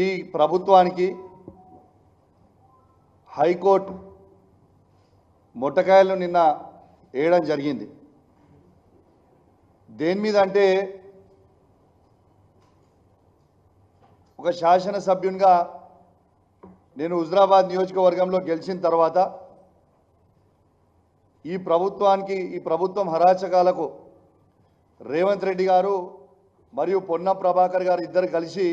ఈ ప్రభుత్వానికి హైకోర్టు మొట్టకాయలు నిన్న వేయడం జరిగింది. దేని మీద అంటే ఒక శాసనసభ్యునిగా నేను హుజరాబాద్ నియోజకవర్గంలో గెలిచిన తర్వాత ఈ ప్రభుత్వం హరాచకాలకు రేవంత్ రెడ్డి గారు మరియు పొన్నం ప్రభాకర్ గారు ఇద్దరు కలిసి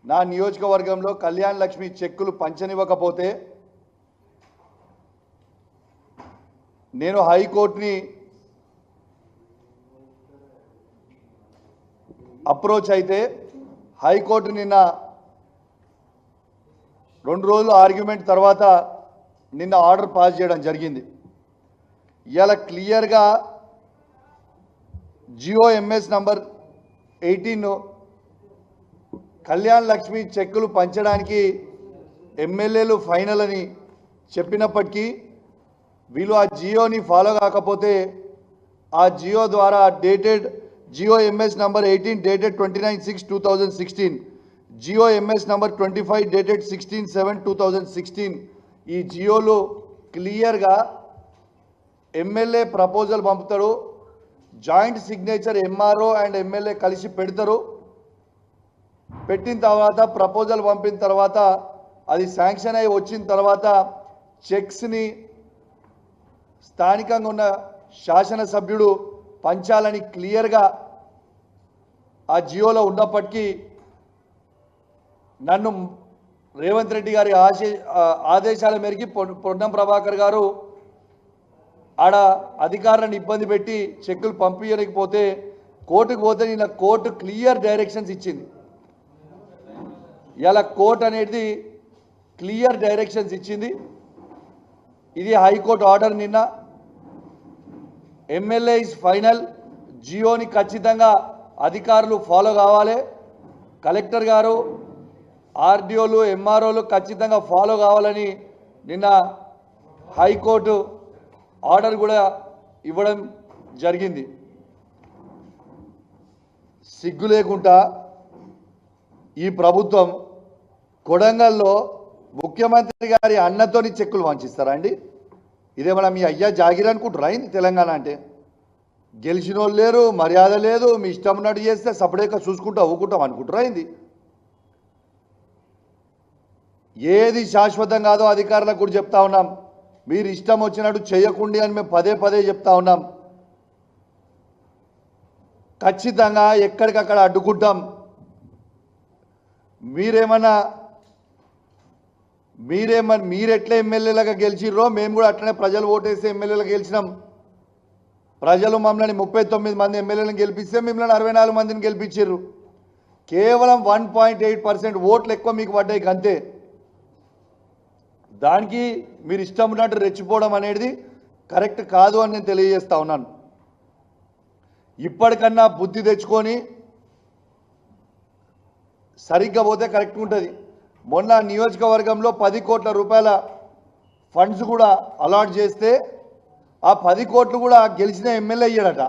నా నియోజకవర్గంలో కళ్యాణ్ లక్ష్మి చెక్కులు పంచనివ్వకపోతే నేను హైకోర్టుని అప్రోచ్ అయితే హైకోర్టు నిన్న 2 రోజులు ఆర్గ్యుమెంట్ తర్వాత నిన్న ఆర్డర్ పాస్ చేయడం జరిగింది. ఇవాళ క్లియర్గా GOMS నంబర్ 18 కళ్యాణ్ లక్ష్మి చెక్కులు పంచడానికి ఎమ్మెల్యేలు ఫైనల్ అని చెప్పినప్పటికీ వీళ్ళు ఆ జియోని ఫాలో కాకపోతే ఆ జియో ద్వారా dated GOMS number 18 dated 29/6/2016, GOMS number 25 dated 16/7/2016 ఈ జియోలో క్లియర్గా ఎమ్మెల్యే ప్రపోజల్ పంపుతారు, joint signature MRO and MLA కలిసి పెడతారు. పెట్టిన తర్వాత ప్రపోజల్ పంపిన తర్వాత అది శాంక్షన్ అయి వచ్చిన తర్వాత చెక్స్ని స్థానికంగా ఉన్న శాసనసభ్యుడు పంచాలని క్లియర్గా ఆ జియోలో ఉన్నప్పటికీ నన్ను రేవంత్ రెడ్డి గారి ఆదేశాల మేరకు పొన్నం ప్రభాకర్ గారు ఆడ అధికారులను ఇబ్బంది పెట్టి చెక్కులు పంపించకపోతే కోర్టుకు పోతే నిన్న కోర్టు క్లియర్ డైరెక్షన్స్ ఇచ్చింది. ఇలా కోర్టు అనేది క్లియర్ డైరెక్షన్స్ ఇచ్చింది. ఇది హైకోర్టు ఆర్డర్. నిన్న ఎమ్మెల్యే ఇస్ ఫైనల్, జియోని ఖచ్చితంగా అధికారులు ఫాలో కావాలి, కలెక్టర్ గారు RDOలు MROలు ఖచ్చితంగా ఫాలో కావాలని నిన్న హైకోర్టు ఆర్డర్ కూడా ఇవ్వడం జరిగింది. సిగ్గు లేకుండా ఈ ప్రభుత్వం కొడంగల్లో ముఖ్యమంత్రి గారి అన్నతోని చెక్కులు వంచిస్తారా అండి? ఇదేమన్నా మీ అయ్యా జాగిరి అనుకుంటారా అయింది తెలంగాణ అంటే? గెలిచిన వాళ్ళు లేరు, మర్యాద లేదు, మీ ఇష్టం ఉన్నట్టు చేస్తే సపరేట్గా చూసుకుంటా ఊకుంటాం అనుకుంటారా అయింది? ఏది శాశ్వతం కాదో అధికారులకు కూడా చెప్తా ఉన్నాం. మీరు ఇష్టం వచ్చినట్టు చేయకండి అని మేము పదే పదే చెప్తా ఉన్నాం. ఖచ్చితంగా ఎక్కడికక్కడ అడ్డుకుంటాం. మీరెట్లా ఎమ్మెల్యేలుగా గెలిచిర్రో మేము కూడా అట్లనే ప్రజలు ఓటేసి ఎమ్మెల్యేలుగా గెలిచినాం. ప్రజలు మమ్మల్ని 39 మంది ఎమ్మెల్యేలను గెలిపిస్తే మిమ్మల్ని 64 మందిని గెలిపించారు. కేవలం 1.8% ఓట్లు ఎక్కువ మీకు పడ్డాయి అంతే. దానికి మీరు ఇష్టం ఉన్నట్టు రెచ్చిపోవడం అనేది కరెక్ట్ కాదు అని నేను తెలియజేస్తా ఉన్నాను. ఇప్పటికన్నా బుద్ధి తెచ్చుకొని సరిగ్గా పోతే కరెక్ట్ ఉంటుంది. మొన్న నియోజకవర్గంలో 10 కోట్ల రూపాయల ఫండ్స్ కూడా అలాట్ చేస్తే ఆ 10 కోట్లు కూడా గెలిచిన ఎమ్మెల్యే అయ్యాడట.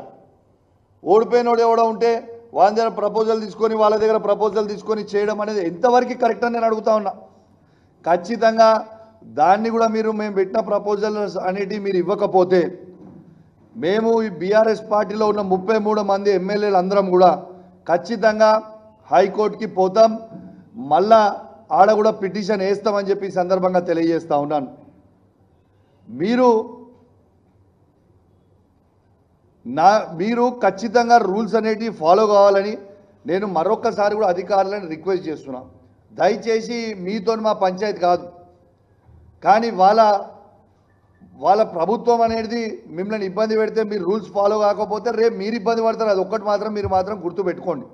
ఓడిపోయినోడు ఎవడో ఉంటే వాళ్ళ దగ్గర ప్రపోజల్ తీసుకొని వాళ్ళ దగ్గర ప్రపోజల్ తీసుకొని చేయడం అనేది ఎంతవరకు కరెక్ట్ అని నేను అడుగుతా ఉన్నా. ఖచ్చితంగా దాన్ని కూడా మేము పెట్టిన ప్రపోజల్స్ అనేటివి మీరు ఇవ్వకపోతే మేము ఈ BRS పార్టీలో ఉన్న 33 మంది ఎమ్మెల్యేలు అందరం కూడా ఖచ్చితంగా హైకోర్టుకి పోతాం. మళ్ళా ఆడ కూడా పిటిషన్ వేస్తామని చెప్పి సందర్భంగా తెలియజేస్తా ఉన్నాను. మీరు ఖచ్చితంగా రూల్స్ అనేటివి ఫాలో కావాలని నేను మరొక్కసారి కూడా అధికారులను రిక్వెస్ట్ చేస్తున్నా. దయచేసి మీతో మా పంచాయతీ కాదు, కానీ వాళ్ళ ప్రభుత్వం అనేది మిమ్మల్ని ఇబ్బంది పెడితే మీరు రూల్స్ ఫాలో కాకపోతే రేపు మీరు ఇబ్బంది పడతారు. అది ఒక్కటి మాత్రం మీరు గుర్తుపెట్టుకోండి.